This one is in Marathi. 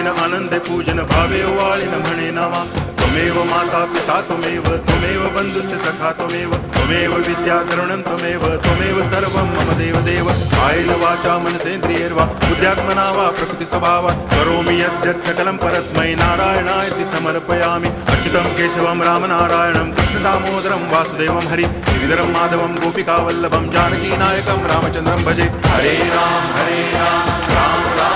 पूजन आनंदे पूजन भावे वाळिन म्हणे नामा त्वमेव माता पिता त्वमेव बंधुश्च सखा त्वमेव विद्या तरुणं त्वमेव सर्वं मम देव कायेन वाचा मनसेन्द्रियैर्वा बुद्ध्यात्मना वा प्रकृति स्वभावात् करोमि यद्यत् सकलं परस्मै नारायणायति समर्पयामि अच्युतं केशवं रामनारायणं कृष्णदामोदरं वासुदेवं हरि गिरिधरं माधवं गोपिकावल्लभं जानकीनायकं रामचन्द्रं भजे हरे राम राम राम